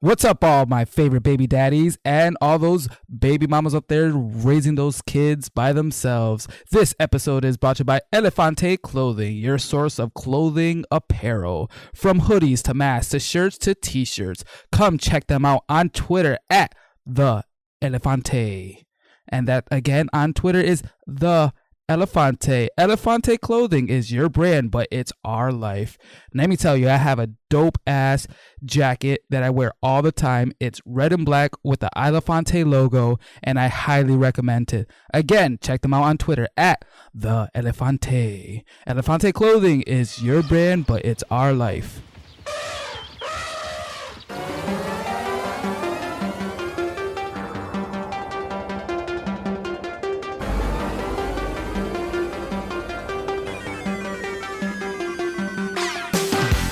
What's up, all my favorite baby daddies and all those baby mamas up there raising those kids by themselves? This episode is brought to you by Elefante Clothing, your source of clothing apparel. From hoodies to masks to shirts to t-shirts. Come check them out on Twitter at the Elefante. And that again on Twitter is the Elefante. Elefante Clothing is your brand, but it's our life. Let me tell you, I have a dope ass jacket that I wear all the time. It's red and black with the Elefante logo, and I highly recommend it. Again, check them out on Twitter at the Elefante. Elefante Clothing is your brand, but it's our life.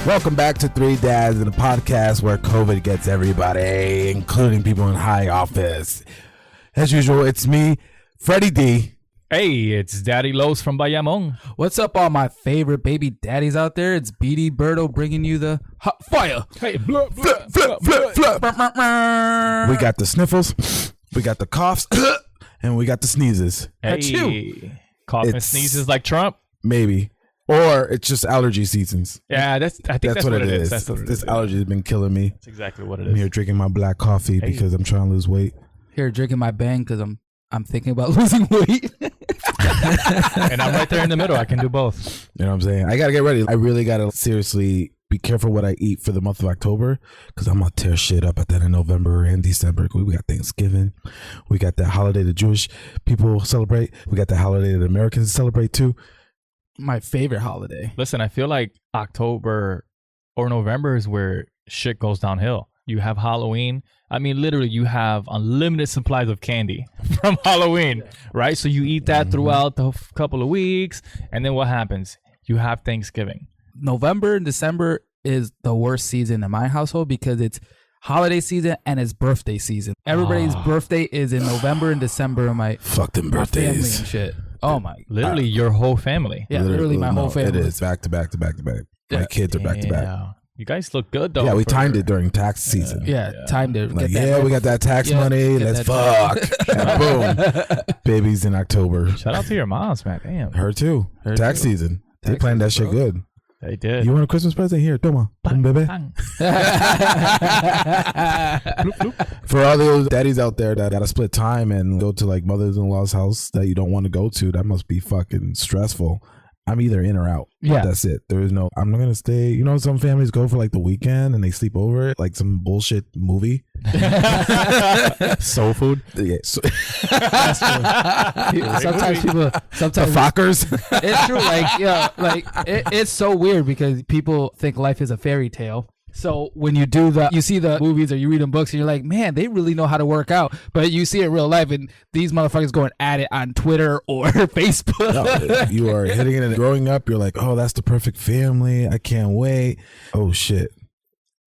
Welcome back to Three Dads, in a podcast where COVID gets everybody, including people in high office. As usual, it's me, Freddie D. Hey, it's Daddy Los from Bayamon. What's up, all my favorite baby daddies out there? It's BD Birdo bringing you the hot fire. Hey, Flip. We got the sniffles, we got the coughs, and we got the sneezes. Hey, cough and sneezes like Trump? Maybe. Or it's just allergy seasons. Yeah, I think that's what it is. That's what this allergy has been killing me. That's exactly what it I'm is. here drinking my black coffee because I'm trying to lose weight. Here drinking my Bang because I'm thinking about losing weight. And I'm right there in the middle. I can do both. You know what I'm saying? I got to get ready. I really got to seriously be careful what I eat for the month of October because I'm going to tear shit up at the end of November and December. We got Thanksgiving. We got that holiday the Jewish people celebrate. We got the holiday that Americans celebrate too. My favorite holiday. Listen, I feel like October or November is where shit goes downhill. You have Halloween. I mean, literally, you have unlimited supplies of candy from Halloween, right? So you eat that throughout the couple of weeks. And then what happens? You have Thanksgiving. November and December is the worst season in my household because it's holiday season and it's birthday season. Everybody's birthday is in November and December in my fuck them family birthdays and shit. Oh my! Literally, your whole family. Yeah, literally my whole family. It is back to back to back to back. My kids are back to back. You guys look good though. Yeah, we timed it during tax season. Yeah, timed it. Like, we got that tax money. Let's fuck. And boom, babies in October. Shout out to your moms, man. Damn. Her too. Tax season. They planned that shit good. They did. You want a Christmas present? Here, toma. Boom, baby. For all the old daddies out there that gotta split time and go to like mothers-in-law's house that you don't want to go to, that must be fucking stressful. I'm either in or out. Yeah. That's it. There is no, I'm not going to stay. You know, some families go for like the weekend and they sleep over it, like some bullshit movie. Soul food. Yeah. Sometimes the fuckers. It's true. Like, yeah, like it's so weird because people think life is a fairy tale. So when you see the movies or you read in books and you're like, man, they really know how to work out. But you see it in real life and these motherfuckers going at it on Twitter or Facebook. No, you are hitting it and growing up. You're like, oh, that's the perfect family. I can't wait. Oh, shit.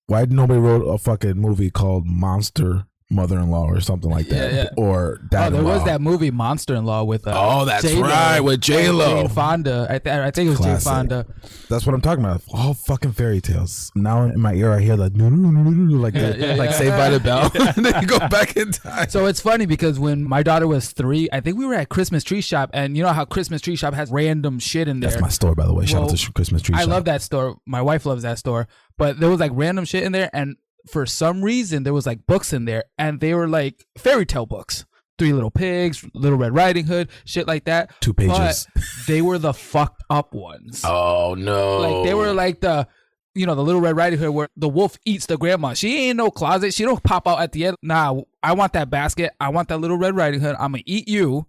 Why did nobody wrote a fucking movie called Monster Mother-in-Law or something like that? Yeah. Or Dad-in-Law. There was that movie Monster-in-law with that's J-Lo, right, with J-Lo. Jane Fonda. I think it was Classic. Jane Fonda. That's what I'm talking about. All fucking fairy tales. Now in my ear I hear like like Saved by the Bell. And then you go back in time. So it's funny because when my daughter was 3, I think we were at Christmas Tree Shop, and you know how Christmas Tree Shop has random shit in there. That's my store, by the way. Shout out to Christmas Tree Shop. I love that store. My wife loves that store. But there was like random shit in there, and for some reason there was like books in there, and they were like fairy tale books. 3 Little Pigs, Little Red Riding Hood, shit like that. 2 pages. But they were the fucked up ones. Oh no! Like they were like the Little Red Riding Hood where the wolf eats the grandma. She ain't in no closet. She don't pop out at the end. Nah, I want that basket. I want that Little Red Riding Hood. I'm gonna eat you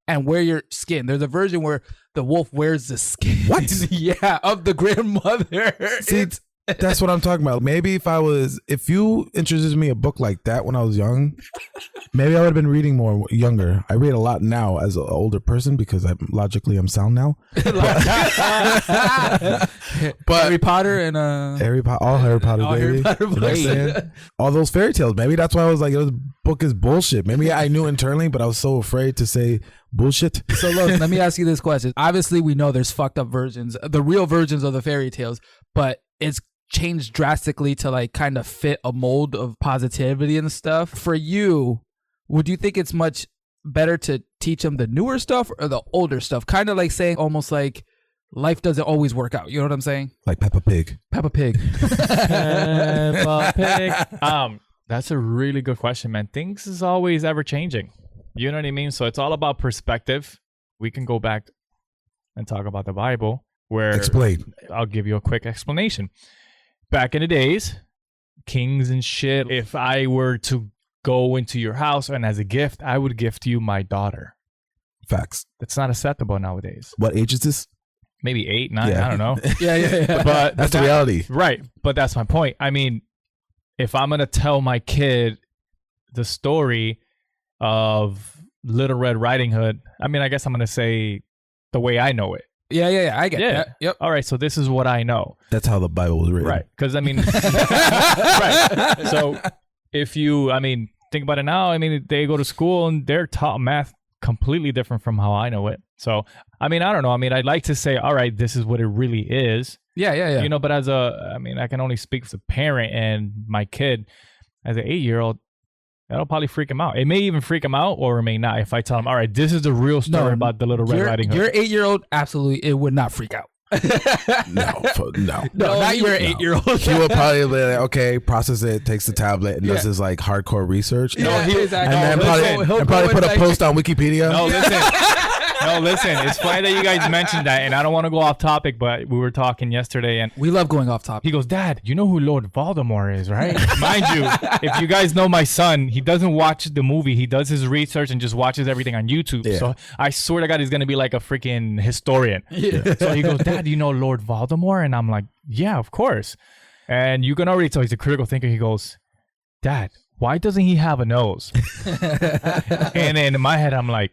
and wear your skin. There's a version where the wolf wears the skin. What? Yeah, of the grandmother. See, that's what I'm talking about. Maybe if you introduced me a book like that when I was young, maybe I would have been reading more younger. I read a lot now as an older person because I'm sound now. But Harry Potter and all Harry Potter, all baby. Harry Potter, You know what I'm saying? All those fairy tales. Maybe that's why I was like, this book is bullshit. Maybe I knew internally, but I was so afraid to say bullshit. So look, let me ask you this question. Obviously, we know there's fucked up versions, the real versions of the fairy tales, but it's changed drastically to like kind of fit a mold of positivity and stuff. For you, would you think it's much better to teach them the newer stuff or the older stuff? Kind of like saying almost like life doesn't always work out. You know what I'm saying? Like Peppa Pig. Peppa Pig. Peppa Pig. That's a really good question, man. Things is always ever changing. You know what I mean? So it's all about perspective. We can go back and talk about the Bible where Explain. I'll give you a quick explanation. Back in the days, kings and shit, if I were to go into your house and as a gift, I would gift you my daughter. Facts. That's not acceptable nowadays. What age is this? Maybe 8, 9, Yeah. I don't know. yeah. But That's the reality. Right. But that's my point. I mean, if I'm going to tell my kid the story of Little Red Riding Hood, I mean, I guess I'm going to say the way I know it. Yeah. I get that. Yep. All right. So this is what I know. That's how the Bible was written. Right. Because, I mean, right. So if you, I mean, think about it now. I mean, they go to school and they're taught math completely different from how I know it. So, I mean, I don't know. I mean, I'd like to say, all right, this is what it really is. Yeah. You know, but as I mean, I can only speak as a parent, and my kid, as an 8-year-old, that'll probably freak him out. It may even freak him out, or it may not. If I tell him, all right, this is the real story about the Little Red Riding Hood. Your 8-year-old, absolutely, it would not freak out. No. No, not your 8-year-old. He would probably be like, okay, process it, takes the tablet, and does his like hardcore research. No, exactly. And then He'll probably go put a like- post on Wikipedia. No, listen. It's funny that you guys mentioned that, and I don't want to go off topic, but we were talking yesterday, and We love going off topic. he goes, Dad, you know who Lord Voldemort is, right? Mind you, if you guys know my son, he doesn't watch the movie. He does his research and just watches everything on YouTube. Yeah. So I swear to God, he's going to be like a freaking historian. Yeah. So he goes, Dad, you know Lord Voldemort? And I'm like, yeah, of course. And you can already tell he's a critical thinker. He goes, Dad, why doesn't he have a nose? And then in my head, I'm like,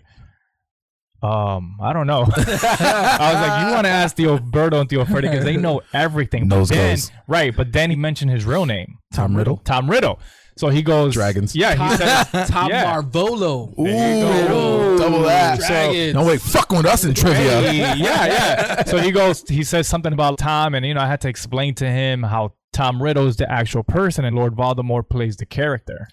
I don't know. I was like, you want to ask Theo Berto and Theo Ferdy because they know everything. Nose But then, goes. right, but then he mentioned his real name. Tom Riddle. Tom Riddle. So he goes, Dragons. Yeah, he says, Tom yeah. Marvolo. Ooh, double that. Dragons. No, wait, fucking with us in trivia. Yeah. So he says something about Tom, and I had to explain to him how Tom Riddle is the actual person and Lord Voldemort plays the character.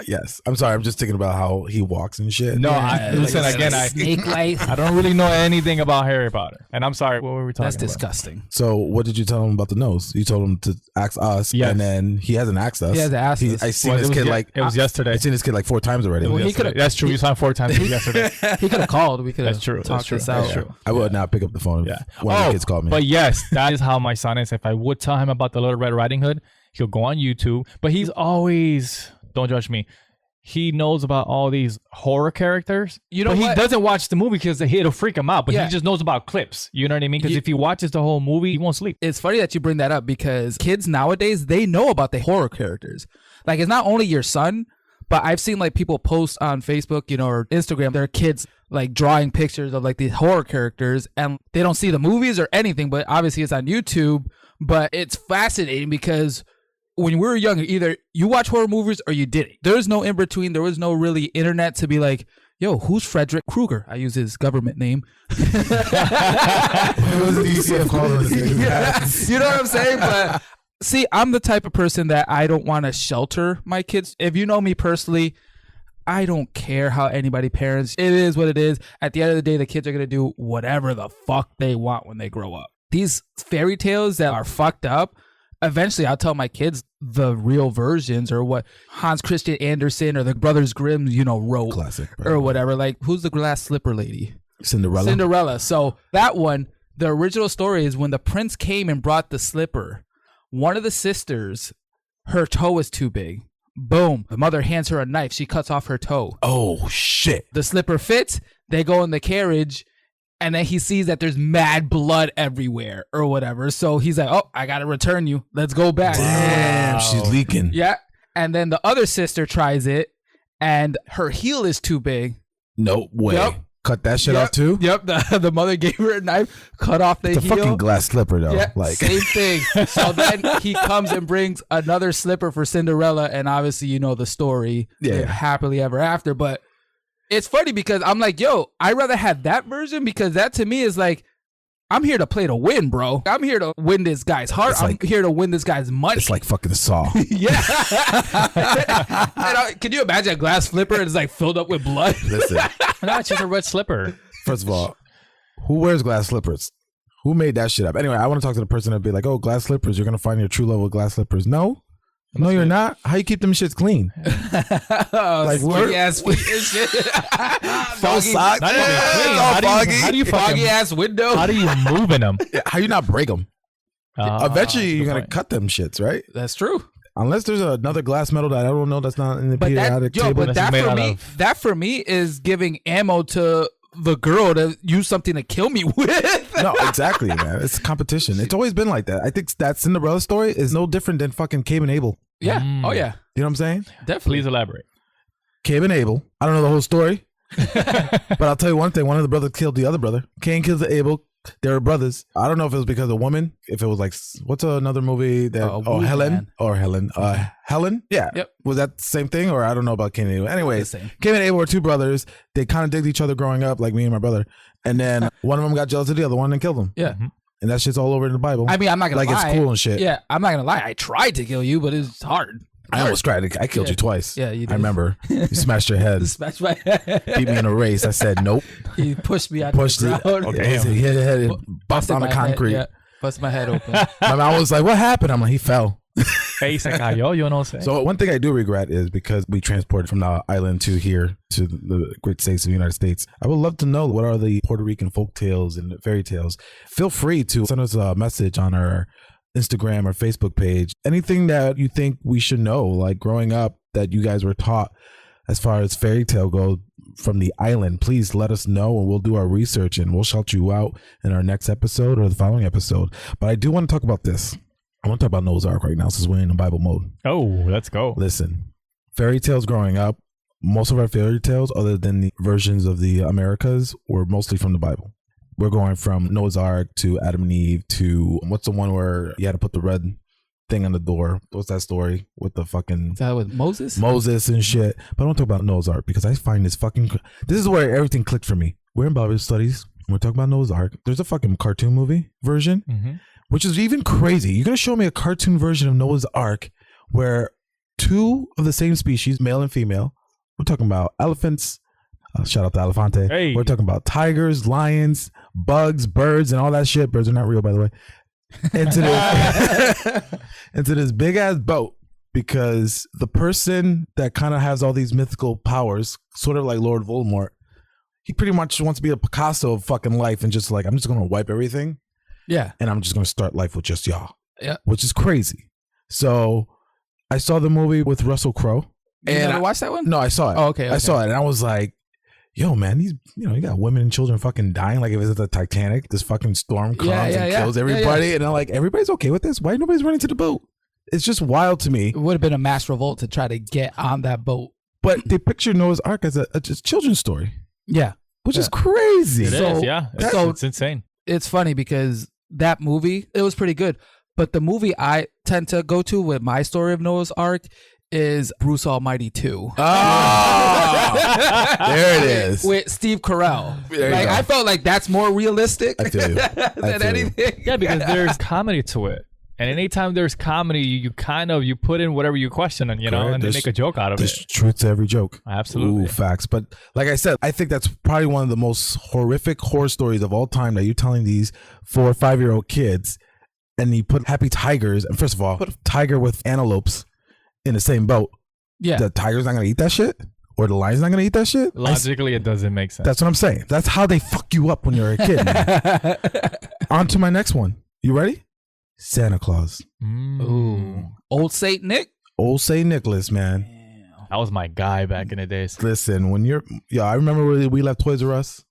Yes. I'm sorry. I'm just thinking about how he walks and shit. No, Yeah, listen like again. snake life. I don't really know anything about Harry Potter, and I'm sorry. What were we talking That's about? disgusting. So what did you tell him about the nose? You told him to ask us, Yes. and then he hasn't asked us. He hasn't asked us. I seen Well, this it was kid ye- like it was yesterday. I seen this kid like 4 times already. Well, he Yesterday. could've- That's true. You saw him 4 times yesterday. He could have called. We could have That's true. talked this That's out. true. I would not pick up the phone Yeah. if one of the kids called me. But yes, that is how my son is. If I would tell him about the Little Red Riding Hood, he'll go on YouTube. But he's always, don't judge me, he knows about all these horror characters. You know but what? he doesn't watch the movie because it'll freak him out. But Yeah. he just knows about clips. You know what I mean? Because You- if he watches the whole movie, he won't sleep. It's funny that you bring that up because kids nowadays, they know about the horror characters. Like, it's not only your son, but I've seen like people post on Facebook, or Instagram, their kids like drawing pictures of like these horror characters, and they don't see the movies or anything, but obviously it's on YouTube. But it's fascinating because when we were younger, either you watch horror movies or you didn't. There's no in between. There was no really internet to be like, yo, who's Frederick Krueger? I use his government name. It was DCF calling this nigga. Yeah, you know what I'm saying? But see, I'm the type of person that I don't want to shelter my kids. If you know me personally, I don't care how anybody parents. It is what it is. At the end of the day, the kids are going to do whatever the fuck they want when they grow up. These fairy tales that are fucked up, eventually I'll tell my kids the real versions, or what Hans Christian Andersen or the Brothers Grimm, wrote. Classic, bro. Or whatever. Like, who's the glass slipper lady? Cinderella. So that one, the original story is when the prince came and brought the slipper, one of the sisters, her toe is too big. Boom. The mother hands her a knife. She cuts off her toe. Oh shit. The slipper fits. They go in the carriage. And then he sees that there's mad blood everywhere or whatever. So he's like, oh, I got to return you. Let's go back. Damn, she's leaking. Yeah. And then the other sister tries it and her heel is too big. No way. Yep. Cut that shit off too? Yep. The mother gave her a knife, cut off the It's a heel. fucking glass slipper though. Yeah, Like same thing. So then he comes and brings another slipper for Cinderella. And obviously, you know the story. Yeah, Live yeah. happily ever after. But it's funny because I'm like, yo, I'd rather have that version because that to me is like, I'm here to play to win, bro. I'm here to win this guy's heart. I'm here to win this guy's money. It's like fucking Saw. Yeah. Can you imagine a glass slipper and it's like filled up with blood? Listen, No, it's just a red slipper. first of all, who wears glass slippers? Who made that shit up? Anyway, I want to talk to the person and be like, oh, glass slippers, you're going to find your true love with glass slippers. No, you're not. How you keep them shits clean? Like foggy ass feet and shit. Foggy socks. Not even clean. How do you foggy ass window. How do you move in them? How you not break them? Eventually, you're good going to point. cut them shits, right? That's true. Unless there's another glass metal that I don't know that's not in the But periodic table. but That's made out that for me is giving ammo to the girl to use something to kill me with. No, exactly, man. It's competition. It's always been like that. I think that Cinderella story is no different than fucking Cain and Abel. Yeah. Oh yeah. You know what I'm saying? Definitely. Please elaborate. Cain and Abel. I don't know the whole story, but I'll tell you one thing. One of the brothers killed the other brother. Cain kills the Abel. They were brothers. I don't know if it was because of woman. If it was like, what's another movie that? Helen. Yeah. Yep. Was that the same thing, or I don't know about Cain and Abel. Anyways, The same. Cain and Abel were two brothers. They kind of digged each other growing up, like me and my brother. And then one of them got jealous of the other one and killed him. Yeah. And that shit's all over in the Bible. I mean, I'm not gonna lie. Like it's cool and shit. Yeah, I'm not gonna lie. I tried to kill you, but it's hard. I almost tried. I killed you twice. Yeah, you did. I remember. You smashed your head. Smash my head. Beat me in a race. I said nope. He pushed me out Pushed the it. ground. Okay. He hit his head and bust Busted on the my head, concrete. yeah. Bust my head open. My mom was like, "What happened?" I'm like, "He fell." Hey, se cayó, yo no sé. So one thing I do regret is because we transported from the island to here to the great states of the United States. I would love to know what are the Puerto Rican folk tales and fairy tales. Feel free to send us a message on our Instagram or Facebook page. Anything that you think we should know, like growing up that you guys were taught as far as fairy tale goes from the island, please let us know and we'll do our research and we'll shout you out in our next episode or the following episode. But I do want to talk about this. I want to talk about Noah's Ark right now since we're in the Bible mode. Oh, let's go. Listen, fairy tales growing up, most of our fairy tales, other than the versions of the Americas, were mostly from the Bible. We're going from Noah's Ark to Adam and Eve to what's the one where you had to put the red thing on the door? What's that story with the fucking Is that with Moses? Moses and shit? But I don't talk about Noah's Ark because I find this is where everything clicked for me. We're in Bible studies. We're talking about Noah's Ark. There's a fucking cartoon movie version, which is even crazy. You're gonna show me a cartoon version of Noah's Ark where two of the same species, male and female. We're talking about elephants. Shout out to Elefante. Hey. We're talking about tigers, lions, bugs, birds, and all that shit. Birds are not real, by the way. Into this big ass boat because the person that kind of has all these mythical powers, sort of like Lord Voldemort, he pretty much wants to be a Picasso of fucking life and just like, I'm just going to wipe everything. Yeah. And I'm just going to start life with just y'all. Yeah. Which is crazy. So I saw the movie with Russell Crowe. You And never I- watched that one? No, I saw it. Oh, okay. I saw it and I was like, yo, man, these, you got women and children fucking dying. Like if it's the Titanic, this fucking storm comes and kills everybody. And I'm like, everybody's okay with this? Why nobody's running to the boat? It's just wild to me. It would have been a mass revolt to try to get on that boat. But they picture Noah's Ark as a just children's story, Yeah. which is crazy. It So- is, yeah. It's insane. It's funny because that movie, it was pretty good. But the movie I tend to go to with my story of Noah's Ark is Bruce Almighty 2. Oh, there it is. With Steve Carell. There you Like go. I felt like that's more realistic I feel you. than feel you. anything. Yeah, because there's comedy to it. And anytime there's comedy, you kind of, you put in whatever you question and, Correct. and they There's- make a joke out of There's it. truth to every joke. Absolutely. Ooh, facts. But like I said, I think that's probably one of the most horrific horror stories of all time that you're telling these 4 or 5-year-old kids. And you put happy tigers, and first of all, put a tiger with antelopes in the same boat. Yeah. The tiger's not going to eat that shit? Or the lion's not going to eat that shit? Logically, it doesn't make sense. That's what I'm saying. That's how they fuck you up when you're a kid, man. On to my next one. You ready? Santa Claus. Ooh. Old Saint Nick? Old St. Nicholas, man. That was my guy back in the days. Listen, I remember when we left Toys R Us.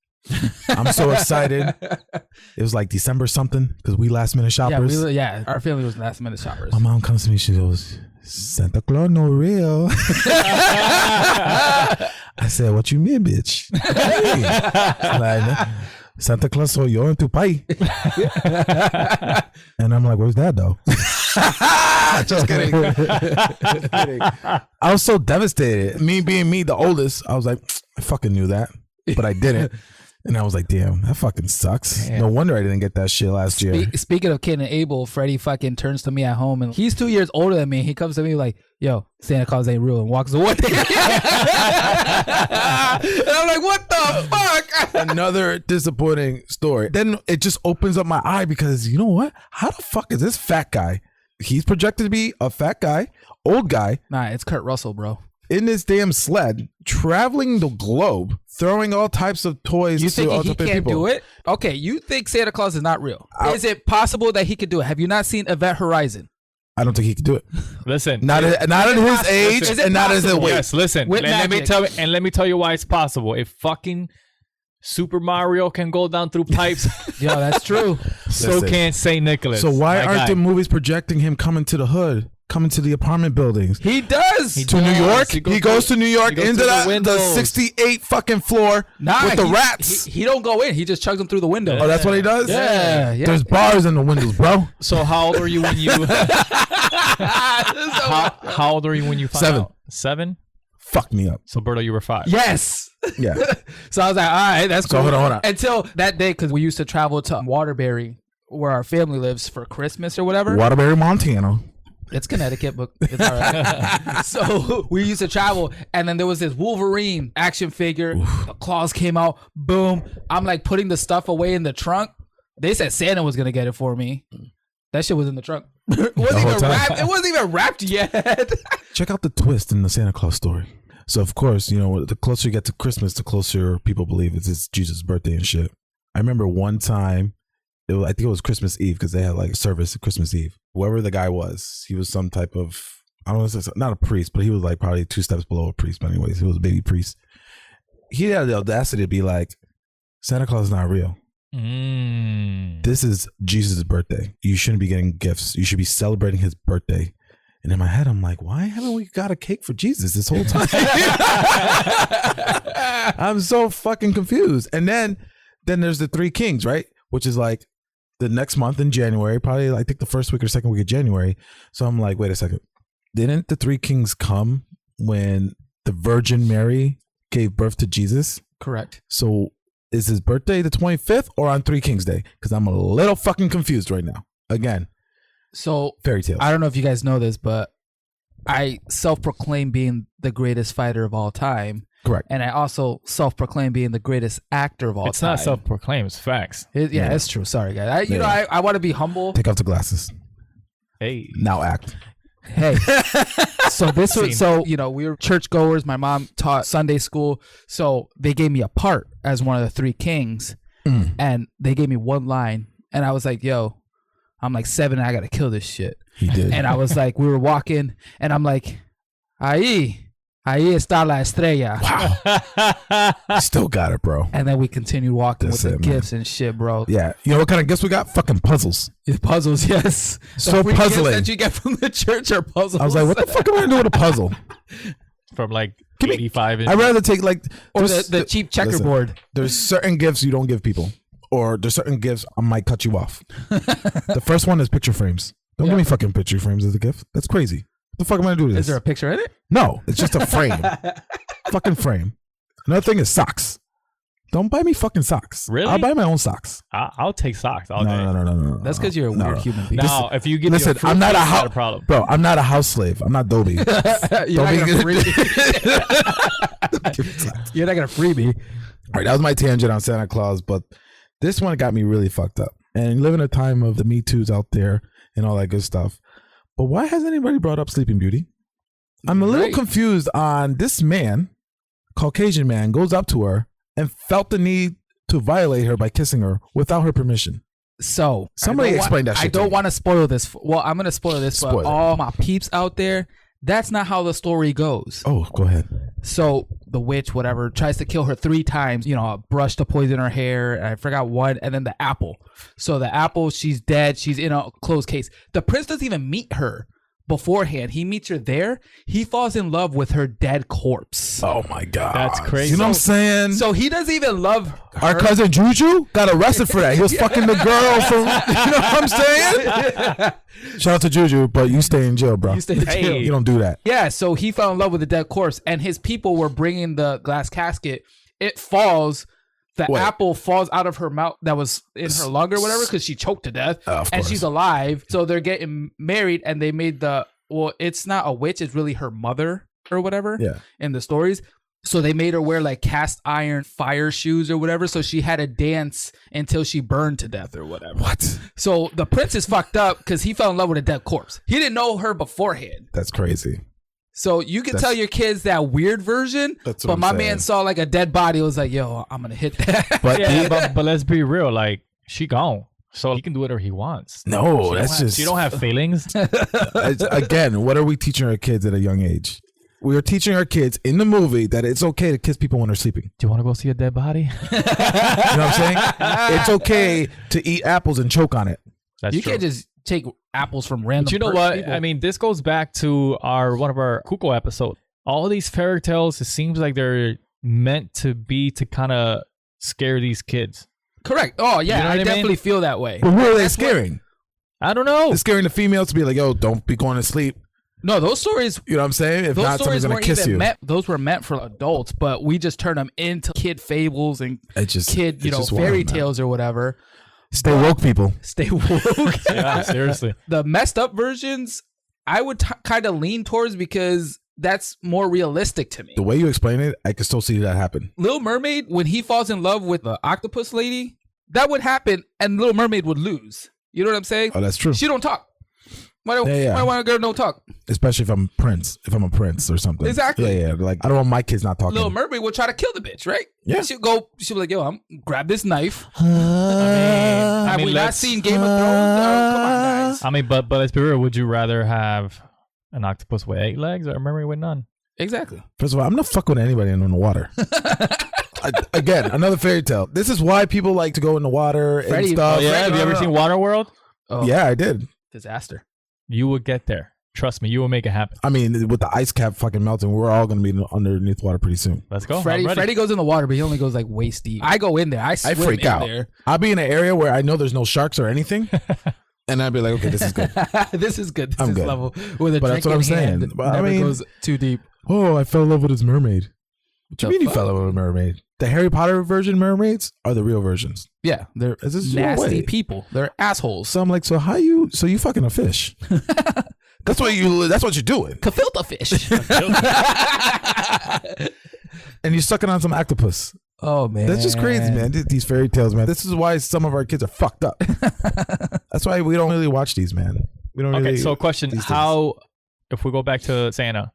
I'm so excited. It was like December something because we last minute shoppers. Our family was last minute shoppers. My mom comes to me, she goes, Santa Claus no real. I said, what you mean, bitch? Like, Santa Claus soy yo en tu país. And I'm like, where's that though? Just kidding. Just kidding. I was so devastated. Me being me, the oldest, I was like, I fucking knew that, but I didn't. And I was like, damn, that fucking sucks. Damn. No wonder I didn't get that shit last year. Speaking of Cain and Abel, Freddie fucking turns to me at home, and he's 2 years older than me. He comes to me like, yo, Santa Claus ain't real, and walks away. And I'm like, what the fuck? Another disappointing story. Then it just opens up my eye because you know what? How the fuck is this fat guy? He's projected to be a fat guy, old guy, Nah, it's Kurt Russell, bro. in this damn sled, traveling the globe, throwing all types of toys You to think all he types of can't people. do it? Okay, you think Santa Claus is not real. Is it possible that he could do it? Have you not seen Event Horizon? I don't think he could do it. Listen, Not at his age Is it and not at his possible? weight. yes, listen. With Let me magic. let me tell you why it's possible. If fucking Super Mario can go down through pipes, Yo, that's true. so Listen. can Saint Nicholas. So why my aren't guy. the movies projecting him coming to the hood, coming to the apartment buildings? He does. He To New does. York, He he goes goes through- to New York he goes into through the the windows. 68 fucking floor with the he- rats. He don't go in. He just chugs them through the window. Oh, that's what he does? Yeah, yeah. There's bars in the windows, bro. So how old were you when you? how old were you when you found 7. out? 7. Fuck me up. So Berto, you were 5. Yes. Yeah. So I was like, all right, that's So cool. hold on. Until that day, because we used to travel to Waterbury, where our family lives, for Christmas or whatever. Waterbury, Montana. It's Connecticut, but it's all right. So we used to travel, and then there was this Wolverine action figure. The claws came out. Boom. I'm like putting the stuff away in the trunk. They said Santa was gonna get it for me. That shit was in the trunk. It wasn't whole even time. wrapped. It wasn't even wrapped yet. Check out the twist in the Santa Claus story. So, of course, you know, the closer you get to Christmas, the closer people believe it's Jesus' birthday and shit. I remember one time, I think it was Christmas Eve because they had like a service at Christmas Eve. Whoever the guy was, he was some type of, I don't know, not a priest, but he was like probably 2 steps below a priest. But anyways, he was a baby priest. He had the audacity to be like, Santa Claus is not real. This is Jesus' birthday. You shouldn't be getting gifts. You should be celebrating his birthday. And in my head, I'm like, why haven't we got a cake for Jesus this whole time? I'm so fucking confused. And then there's the 3 Kings, right? Which is like the next month in January, probably I think the first week or second week of January. So I'm like, wait a second. Didn't the 3 Kings come when the Virgin Mary gave birth to Jesus? Correct. So is his birthday the 25th or on 3 Kings Day? Because I'm a little fucking confused right now. Again, So Fairytales. I don't know if you guys know this, but I self-proclaim being the greatest fighter of all time. Correct. And I also self-proclaim being the greatest actor of all It's time. not self-proclaimed. It's facts. Yeah, it's true. Sorry, guys. Yeah. I want to be humble. Take off the glasses. Hey. Now act. Hey, so this Scene. was we were churchgoers. My mom taught Sunday school, so they gave me a part as one of the 3 kings, and they gave me one line, and I was like, "Yo, I'm like 7, and I gotta kill this shit." He did. And I was like, we were walking, and I'm like, ahí está la estrella. Still got it, bro. And then we continued walking That's with it, the man. gifts and shit, bro. Yeah. You know what kind of gifts we got? Fucking puzzles. Puzzles, yes. So The free gifts puzzling. that you get from the church are puzzles. I was like, what the fuck am I gonna do with a puzzle? From like Give me- 85 I'd rather take like Or there's- the cheap listen, checkerboard. there's certain gifts you don't give people. Or there's certain gifts I might cut you off. The first one is picture frames. Don't give me fucking picture frames as a gift. That's crazy. What the fuck am I gonna do with this? Is there a picture in it? No, it's just a frame. Fucking frame. Another thing is socks. Don't buy me fucking socks. Really? I'll buy my own socks. I'll take socks all day. No. That's because you're a weird human being. Now, if you give me Listen, a fruit I'm not cake, a it's house problem. bro. I'm not a house slave. I'm not Dobie. You're not gonna free me. You're not gonna free me. All right, that was my tangent on Santa Claus, but this one got me really fucked up. And you live in a time of the Me Too's out there and all that good stuff. But why has anybody brought up Sleeping Beauty? I'm a little Right. confused on this man, Caucasian man, goes up to her and felt the need to violate her by kissing her without her permission. So Somebody I don't explain that I shit to don't me. want to spoil this. Well, I'm gonna spoil this Spoil for it. all my peeps out there. That's not how the story goes. Oh, go ahead. So the witch, whatever, tries to kill her 3 times. A brush to poison her hair. And I forgot one, and then the apple. So the apple, she's dead. She's in a closed case. The prince doesn't even meet her beforehand. He meets her there. He falls in love with her dead corpse. Oh my God. That's crazy. You know what I'm saying? So he doesn't even love her. Our cousin Juju got arrested for that. He was fucking the girl from, you know what I'm saying? Shout out to Juju, but you stay in jail, bro. You stay in jail. You don't do that. Yeah, so he fell in love with the dead corpse, and his people were bringing the glass casket. It falls. the Wait. apple falls out of her mouth that was in her lung or whatever because she choked to death, Of and course. she's alive. So they're getting married, and they made it's not a witch; it's really her mother or whatever. Yeah. In the stories. So they made her wear like cast iron fire shoes or whatever. So she had to dance until she burned to death or whatever. What? So the prince is fucked up because he fell in love with a dead corpse. He didn't know her beforehand. That's crazy. So you can tell your kids that weird version, That's what but I'm my saying. man saw like a dead body. Was like, yo, I'm going to hit that. But but let's be real. Like, she gone. So he can do whatever he wants. no, that's just She don't have feelings. again, what are we teaching our kids at a young age? We are teaching our kids in the movie that it's okay to kiss people when they're sleeping. Do you want to go see a dead body? You know what I'm saying? It's okay to eat apples and choke on it. That's You true. can't just take apples from random But you know what? people. I mean, this goes back to one of our Kuko episodes. All these fairy tales, it seems like they're meant to be to kind of scare these kids. Correct. Oh, yeah. You know what I mean? definitely feel that way. But who are they scaring? I don't know. They're scaring the females to be like, yo, don't be going to sleep. No, those stories You know what I'm saying? If Those not, someone's stories going weren't to kiss even you. meant. Those were meant for adults, but we just turn them into kid fables and It just, kid, it's you know, just wild, fairy man. tales or whatever. Stay woke, people. Stay woke. Yeah, seriously. The messed up versions, I would kind of lean towards because that's more realistic to me. The way you explain it, I can still see that happen. Little Mermaid, when he falls in love with the octopus lady, that would happen, and Little Mermaid would lose. You know what I'm saying? Oh, that's true. She don't talk. Why don't Yeah. why a girl don't talk? Especially if I'm a prince or something. Exactly. Yeah. Like, I don't want my kids not talking. Little Mermaid would try to kill the bitch, right? Yeah. She'll be like, yo, I'm grab this knife. I Have mean, we not let's- seen Game of Thrones? Oh, come on, guys. I mean, but let's be real. Would you rather have an octopus with 8 legs or a mermaid with none? Exactly. First of all, I'm not fucking with anybody in the water. Again, another fairy tale. This is why people like to go in the water and Freddie- stuff. Oh, Yeah, have you ever seen Waterworld? Oh, Yeah, I did. disaster. You would get there. Trust me, you will make it happen. I mean, with the ice cap fucking melting, we're all going to be underneath water pretty soon. Let's go. I'm Freddie ready. goes in the water, but he only goes like waist deep. I go in there. I I swim freak in out. there. I'll be in an area where I know there's no sharks or anything, and I'd be like, okay, this is good. This is good. This I'm is good. level with a But that's what I'm drink in hand. saying. But I Never mean- goes too deep. Oh, I fell in love with his mermaid. What do The you mean you fuck? fell in love with a mermaid? The Harry Potter version mermaids are the real versions. Yeah, they're Is this your nasty way? people. They're assholes. So I'm like, so you fucking a fish? That's what you're doing. Gefilte fish. And you're sucking on some octopus. Oh man, That's just crazy, man. These fairy tales, man. This is why some of our kids are fucked up. That's why we don't really watch these, man. We don't Okay, really. so question. these things. How, if we go back to Santa,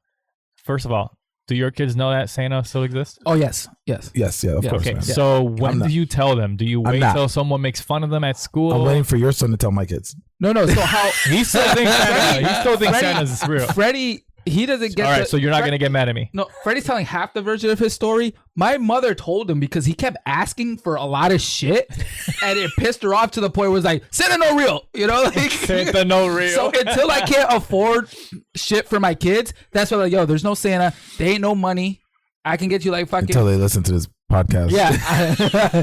first of all, do your kids know that Santa still exists? Oh yes. Yes, yeah, of Yeah, course, Okay, man. so when I'm not. do you tell them? Do you I'm wait not. till someone makes fun of them at school? I'm waiting for your son to tell my kids. No. So how He still thinks Santa. He still thinks Freddie- Santa's real. Freddie? He doesn't get. All right, the- so you're not Fre- gonna get mad at me. No, Freddie's telling half the version of his story. My mother told him because he kept asking for a lot of shit, and it pissed her off to the point where it was like, Santa no real, you know? Like, Santa no real. so until I can't afford shit for my kids, that's why like, yo, there's no Santa. There ain't no money. I can get you like fucking. Until they listen to this podcast. Yeah.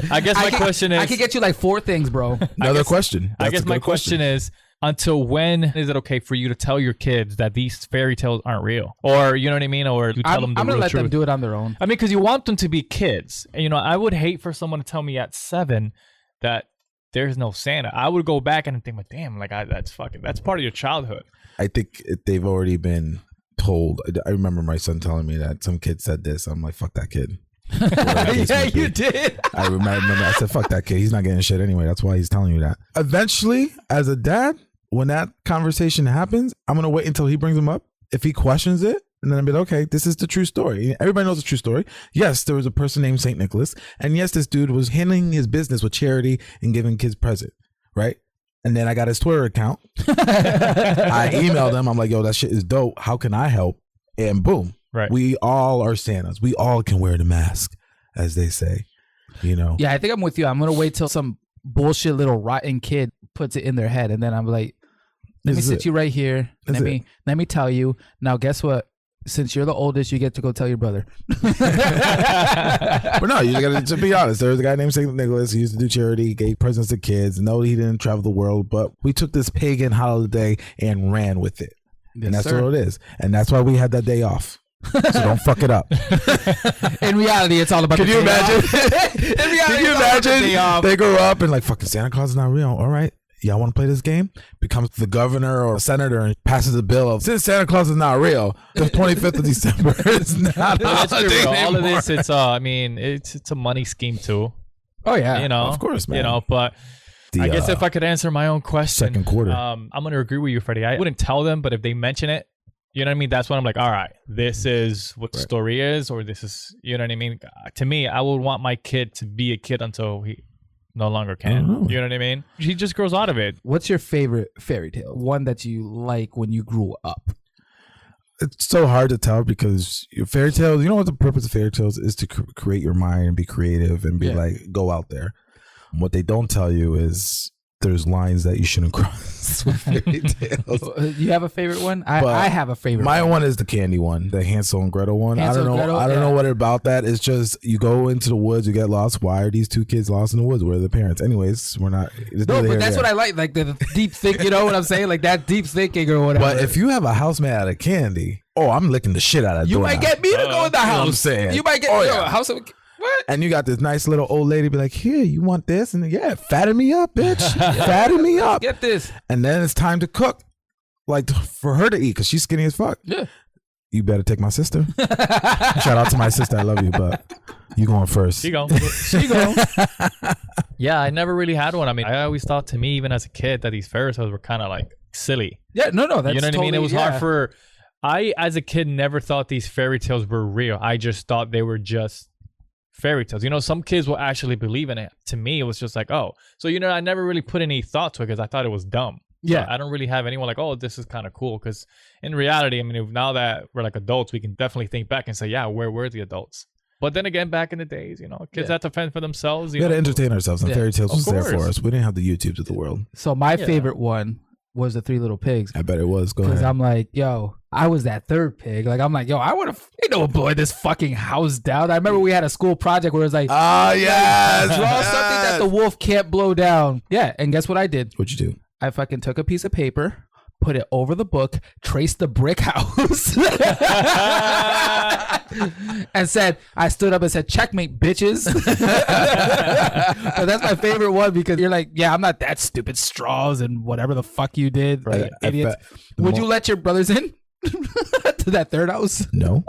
I guess my question is. I can get you like 4 things, bro. Another guess- question. I That's guess a my good question is, until when is it okay for you to tell your kids that these fairy tales aren't real? Or, you know what I mean? Or you tell them I'm the gonna real let truth? them do it on their own. I mean, because you want them to be kids. And, you know, I would hate for someone to tell me at 7 that there's no Santa. I would go back and think, damn, like that's part of your childhood. I think they've already been told. I remember my son telling me that some kid said this. I'm like, fuck that kid. Yeah, you did. I remember I said, fuck that kid. He's not getting shit anyway. That's why he's telling you that. Eventually, as a dad, when that conversation happens, I'm going to wait until he brings him up. If he questions it, and then I'll be like, okay, this is the true story. Everybody knows the true story. Yes, there was a person named St. Nicholas. And yes, this dude was handling his business with charity and giving kids present, right? And then I got his Twitter account. I emailed him. I'm like, yo, that shit is dope. How can I help? And boom. Right. We all are Santas. We all can wear the mask, as they say, you know? Yeah, I think I'm with you. I'm gonna wait till some bullshit little rotten kid puts it in their head, and then I'm like, let me This is sit it. you right here. This is Let me tell you. Now, guess what? Since you're the oldest, you get to go tell your brother. But no, you gotta to be honest. There was a guy named St. Nicholas. He used to do charity. He gave presents to kids. No, he didn't travel the world, but we took this pagan holiday and ran with it. And that's what it is. And that's why we had that day off. So don't fuck it up. In reality, it's all about. Can the you day imagine? off. In reality, Can you it's all about the day imagine? off. They grow up and like, fucking Santa Claus is not real. All right. Y'all want to play this game? Becomes the governor or senator and passes a bill of, since Santa Claus is not real, the 25th of December is not a Let's be holiday real. All of anymore. this, it's I mean, it's a money scheme too. Oh yeah, You know, of course, man. You know, but I guess if I could answer my own question, second quarter. I'm gonna agree with you, Freddie. I wouldn't tell them, but if they mention it, you know what I mean. That's when I'm like, all right, this is what the story is, or this is, you know what I mean. To me, I would want my kid to be a kid until he no longer can. You know what I mean? He just grows out of it. What's your favorite fairy tale? One that you like when you grew up? It's so hard to tell because your fairy tales, you know what the purpose of fairy tales is, to create your mind and be creative and be like, go out there. What they don't tell you is there's lines that you shouldn't cross with fairy tales. You have a favorite one? I have a favorite. My one is the candy one, the Hansel and Gretel one. Hansel and Gretel, I don't know what about that. It's just you go into the woods, you get lost. Why are these two kids lost in the woods? Where are the parents? Anyways, we're not. No, but that's what I like. Like the deep think. You know what I'm saying? Like that deep thinking or whatever. But if you have a house made out of candy, I'm licking the shit out of you might get me to go in the You know house. what I'm saying? You might get a house of. What? And you got this nice little old lady be like, here, you want this? And yeah, fatten me up, bitch. Fatten me up. Get this. And then it's time to cook, like for her to eat because she's skinny as fuck. Yeah. You better take my sister. Shout out to my sister. I love you, but you going first. She go. Yeah, I never really had one. I mean, I always thought, to me, even as a kid, that these fairy tales were kind of like silly. Yeah, no, that's you know what I mean? It was yeah. hard for. I, as a kid, never thought these fairy tales were real. I just thought they were just fairy tales. You know, some kids will actually believe in it. To me, it was just like, oh. So, you know, I never really put any thought to it because I thought it was dumb. Yeah. So I don't really have anyone like, oh, this is kind of cool. Because in reality, I mean, now that we're like adults, we can definitely think back and say, yeah, where were the adults? But then again, back in the days, you know, kids had to fend for themselves. We had to entertain ourselves, and fairy tales was there for course. us. We didn't have the YouTubes of the world. So my favorite one was the Three Little Pigs. I bet it was. Go Because ahead. I'm like, yo, I was that third pig. Like, I'm like, yo, I would have, blowing this fucking house down. I remember we had a school project where it was like, yes. draw something that the wolf can't blow down. Yeah. And guess what I did? What'd you do? I fucking took a piece of paper, put it over the book, traced the brick house, and said, I stood up and said, checkmate, bitches. But that's my favorite one because you're like, yeah, I'm not that stupid. Straws and whatever the fuck you did. Right. Like, idiots. Would you let your brothers in to that third house? No.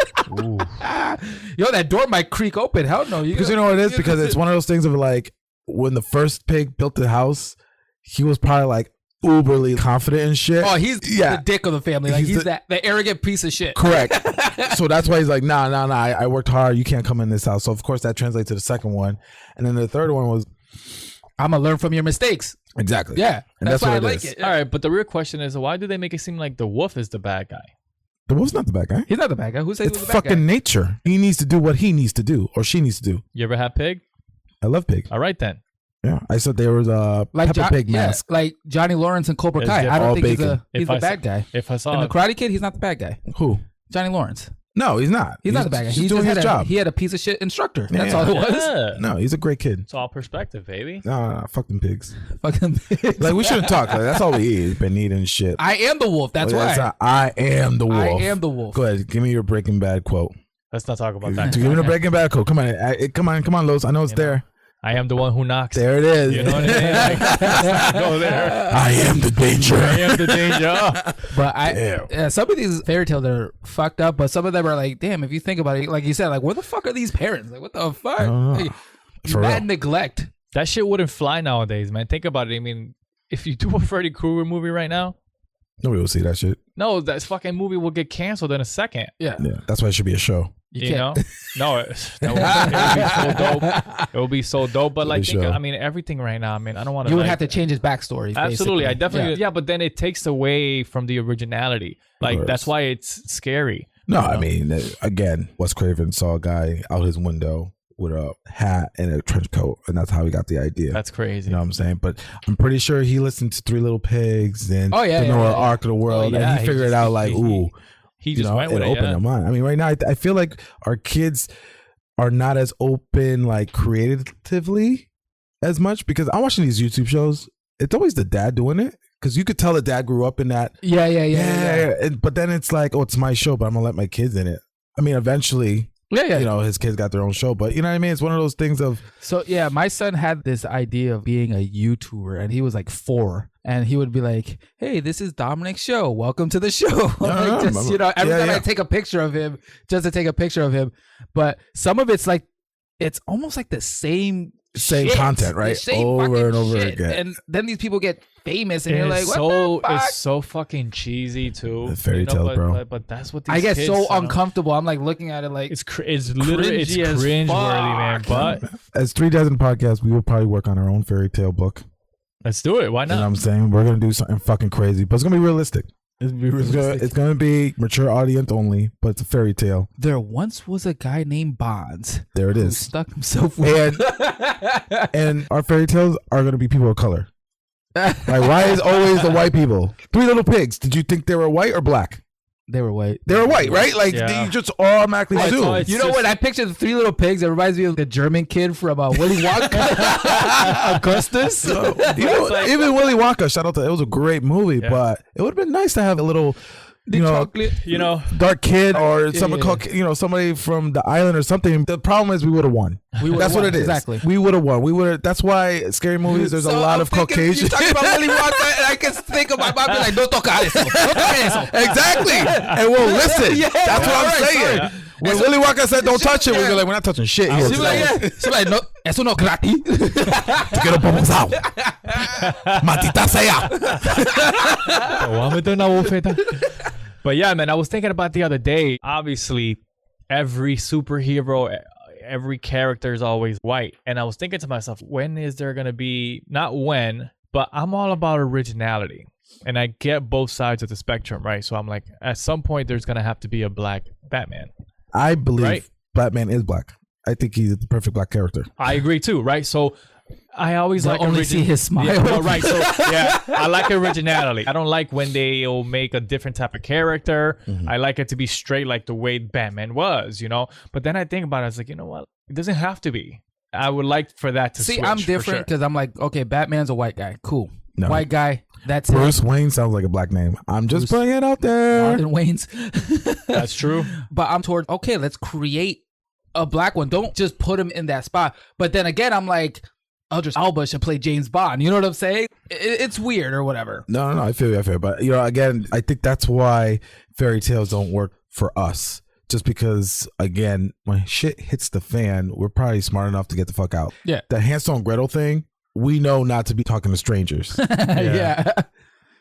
Yo, that door might creak open. Hell no. Because you know what it is? Because it's one of those things of like, when the first pig built the house, he was probably like uberly confident and shit. Oh, he's the dick of the family. Like he's the arrogant piece of shit. Correct. So that's why he's like, nah. I worked hard. You can't come in this house. So of course that translates to the second one, and then the third one was, I'm gonna learn from your mistakes. Exactly. Yeah, and that's why what I it like is. it. All right, but the real question is, why do they make it seem like the wolf is the bad guy? The wolf's not the bad guy. He's not the bad guy. Who says It's he's the bad guy? fucking nature. He needs to do what he needs to do, or she needs to do. You ever had pig? I love pig. All right then. Yeah, I said there was a Peppa Pig mask. like Johnny Lawrence and Cobra It's Kai. I different. don't All think bacon. he's the bad guy. If I In saw the Karate Kid, he's not the bad guy. Who? Johnny Lawrence. No, he's not. He's not the bad guy. He's He doing just his had job. He had a piece of shit instructor. That's Yeah. all it was. yeah. No, he's a great kid. It's all perspective, baby. No, fuck them pigs. Fucking pigs. Like we shouldn't talk. Like, that's all we eat. Been eating shit. I am the wolf. That's why. I am the wolf. I am the wolf. Go ahead. Give me your Breaking Bad quote. Let's not talk about that. Give me the Breaking Bad quote. Come on, Los. I know it's there. I am the one who knocks. There it is. You know what I mean? Like, go there. I am the danger. I am the danger. But some of these fairy tales are fucked up, but some of them are like, damn, if you think about it, like you said, like, where the fuck are these parents? Like, what the fuck? Like, For mad real. neglect. That shit wouldn't fly nowadays, man. Think about it. I mean, if you do a Freddy Krueger movie right now, Nobody will see that shit. no, that fucking movie will get canceled in a second. Yeah. Yeah, that's why it should be a show. You know? No, it would be so dope. It would be so dope. But like, Show. I mean, everything right now. I mean, I don't want to. You would have to change his backstory. Absolutely, basically. I definitely. Yeah, but then it takes away from the originality. Like course. that's why it's scary. No, I mean, again, Wes Craven saw a guy out his window with a hat and a trench coat, and that's how he got the idea. That's crazy. You know what I'm saying? But I'm pretty sure he listened to Three Little Pigs and the Noah Ark of the World, and he figured it out like, ooh. He just went with it. opened their mind. I mean, right now, I feel like our kids are not as open, like creatively, as much because I'm watching these YouTube shows. It's always the dad doing it because you could tell the dad grew up in that. Yeah. But then it's like, oh, it's my show, but I'm gonna let my kids in it. I mean, eventually, Yeah. you know, his kids got their own show, but you know what I mean? It's one of those things of. So yeah, my son had this idea of being a YouTuber, and he was like 4, and he would be like, "Hey, this is Dominic's show. Welcome to the show." Just, you know, every time I take a picture of him, just to take a picture of him. But some of it's like, it's almost like the same shit. Content, right? Over and over again. And then these people get famous, and And you're like, what the fuck? it's so fucking cheesy too. The fairy tales, bro. But that's what these I get kids, so you know, uncomfortable. I'm like looking at it like it's literally it's cringy as cringe fuck. worthy, man. But As 3 Dads in the podcast, we will probably work on our own fairy tale book. let's do it. Why You know not? what I'm saying? We're going to do something fucking crazy, but it's going to be realistic. It's going to be mature audience only, but it's a fairy tale. there once was a guy named Bonds There it who is. stuck himself with And our fairy tales are going to be people of color. Like, why is always the white people? 3 Little Pigs. Did you think they were white or black? They were white. They were white, right? Like, Yeah. you just automatically I assume. thought it's You know just- what? I pictured the 3 Little Pigs. It reminds me of the German kid from Willy Wonka. Augustus. So, you know, even Willy Wonka, shout out to it was a great movie, Yeah. but it would have been nice to have a little, you know, chocolate. You know, dark kid or someone yeah. called, you know, somebody from the island or something. The problem is we would have won. would've That's what won, it is. exactly. We would have won. We would have. That's why scary movies. There's a lot of Caucasian. You talking about Willy Wonka, and I can think of my mom be like, "No toca eso, no toca eso." Exactly, and we'll listen. Yeah, That's what I'm right, saying. sorry. When Willy Wonka said, "Don't touch it," we were like, "We're not touching shit here." She be like, yeah. She be like, "No, eso no gratis." Que lo ponemos out. Maldita sea. voy a meter una bofeta. But yeah, man, I was thinking about the other day. Obviously, every superhero, every character is always white. And I was thinking to myself, when is there going to be, not when, but I'm all about originality. And I get both sides of the spectrum, right? So I'm like, at some point, there's going to have to be a black Batman. I believe Right. Batman is black. I think he's the perfect black character. I agree too, right? So I always like only see his smile. Yeah, well, right. So yeah, I like originality. I don't like when they'll make a different type of character. I like it to be straight like the way Batman was, you know. But then I think about it, I was like, you know what? It doesn't have to be. I would like for that to See, switch, I'm for different sure. because I'm like, okay, Batman's a white guy. Cool. No. White guy. That's it. Bruce Wayne sounds like a black name. I'm just putting it out there. Martin Wayne's. That's true. But I'm toward, okay, let's create a black one. Don't just put him in that spot. But then again, I'm like, Idris Elba should play James Bond. You know what I'm saying? It's weird or whatever. No, I feel you. But, you know, again, I think that's why fairy tales don't work for us. Just because, again, when shit hits the fan, we're probably smart enough to get the fuck out. Yeah. The Hansel and Gretel thing, we know not to be talking to strangers. Yeah.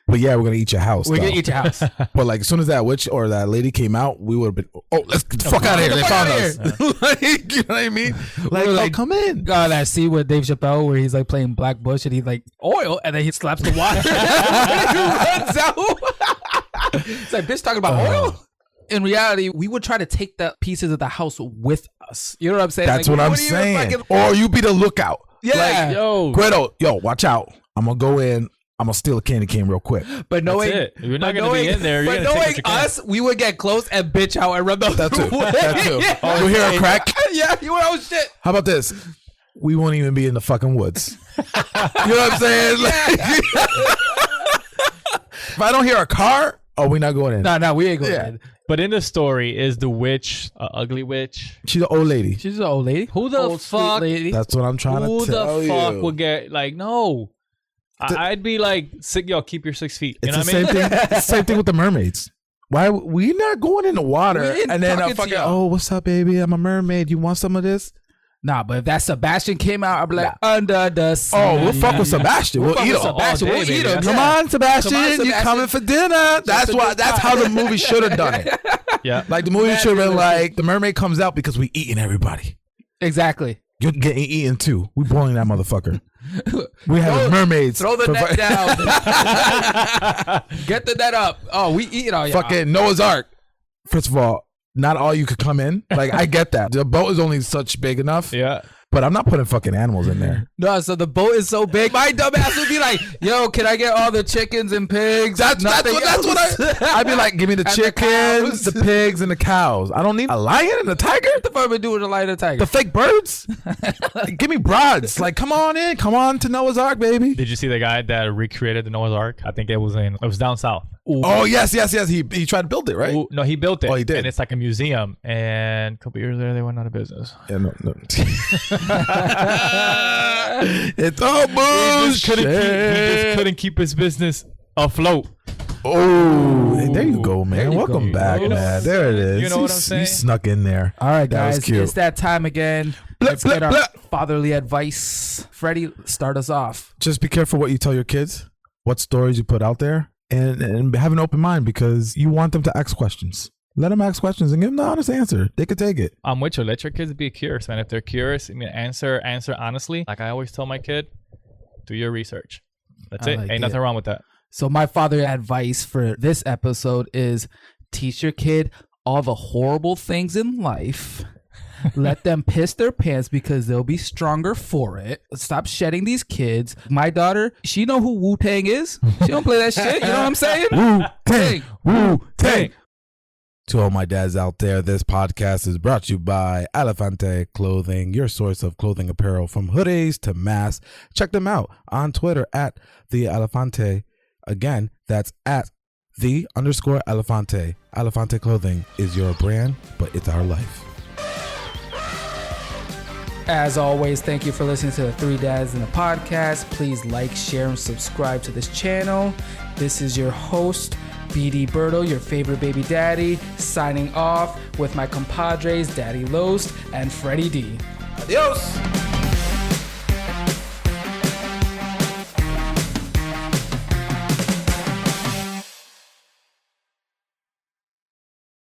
But yeah, we're going to eat your house. We're though. going to eat your house. But like as soon as that witch or that lady came out, we would have been, oh, let's get the fuck out of here. They found us. Like, you know what I mean? Like, were like, oh, come in. That scene with Dave Chappelle where he's like playing Black Bush and he's like, oil, and then he slaps the water. He runs out. It's like, bitch talking about oil? In reality, we would try to take the pieces of the house with us. You know what I'm saying? That's like, what I'm are you saying. fucking- Or you be the lookout. Yeah. Like, Yo, Gretel, yo, watch out. I'm going to go in. I'm going to steal a candy cane real quick. But knowing, it. You're not but gonna be knowing- in there. You're But gonna take knowing what you can. us, we would get close and bitch out and run the That too. way. That too. Yeah. You hear a crack? Yeah, you went, oh shit. How about this? We won't even be in the fucking woods. You know what I'm saying? Like, if I don't hear a car, oh, we're not going in. No, we ain't going Yeah. in. but in the story, is the witch a ugly witch? She's an old lady. She's an old lady. Who the Old, sweet fuck? lady. That's what I'm trying Who to tell the fuck you. would get like no? I'd be like, yo, keep your 6 feet. You It's know the what I same mean? thing. It's the same thing with the mermaids. Why we not going in the water We ain't and then talking to fucking y'all. oh what's up baby, I'm a mermaid, you want some of this? Nah, but if that Sebastian came out, I'd be like, under the sea. Oh, we'll fuck with Sebastian. We'll fuck eat with him. Sebastian. All We'll day, eat baby. him. Come Yeah. on, Sebastian, Come on, you Sebastian. coming for dinner? That's a why. good That's time. how the movie should have done it. Yeah. Like the movie should have been like the mermaid comes out because we eating everybody. Exactly. You're getting eaten too. We boiling that motherfucker. We have mermaids. Throw the net down. Get the net up. Oh, we eat all y'all. Fucking Noah's Ark. First of all, not all you could come in. Like I get that. The boat is only such big enough. Yeah. But I'm not putting fucking animals in there. No, so the boat is so big. My dumb ass would be like, yo, can I get all the chickens and pigs? That's what I'd be like, give me the And the chickens, cows. the pigs, and the cows. I don't need a lion and a tiger. What the fuck am I doing with a lion and tiger? The fake birds. Give me broads. Like, come on in. Come on to Noah's Ark, baby. Did you see the guy that recreated the Noah's Ark? I think it was down south. Ooh. Oh yes. He tried to build it, right? Ooh, no, he built it. Oh, he did. And it's like a museum. And a couple years later, they went out of business. Yeah, no. It's all bullshit. He just couldn't keep his business afloat. Oh, hey, there you go, man. There you Welcome go. back, You know- man. There it is. you know what I'm You saying? snuck in there. All right, That was guys, cute. it's that time again. Blip, Let's blip, get our blip. fatherly advice. Freddie, start us off. Just be careful what you tell your kids, what stories you put out there, and have an open mind because you want them to ask questions. Let them ask questions and give them the honest answer. They could take it. I'm with you. Let your kids be curious, man. If they're curious, I mean, answer honestly. Like I always tell my kid, do your research. That's I it. like Ain't it. nothing wrong with that. So my father advice for this episode is teach your kid all the horrible things in life. Let them piss their pants because they'll be stronger for it. Stop shedding these kids. My daughter, she know who Wu-Tang is. She don't play that shit. You know what I'm saying? Wu-Tang, Wu-Tang. To all my dads out there, this podcast is brought to you by Elefante Clothing, your source of clothing apparel from hoodies to masks. Check them out on Twitter at the Elefante. Again, that's at _Elefante. Elefante Clothing is your brand, but it's our life. As always, thank you for listening to the Three Dads in the Podcast. Please like, share, and subscribe to this channel. This is your host, BD Berto, your favorite baby daddy, signing off with my compadres, Daddy Lost and Freddie D. Adios!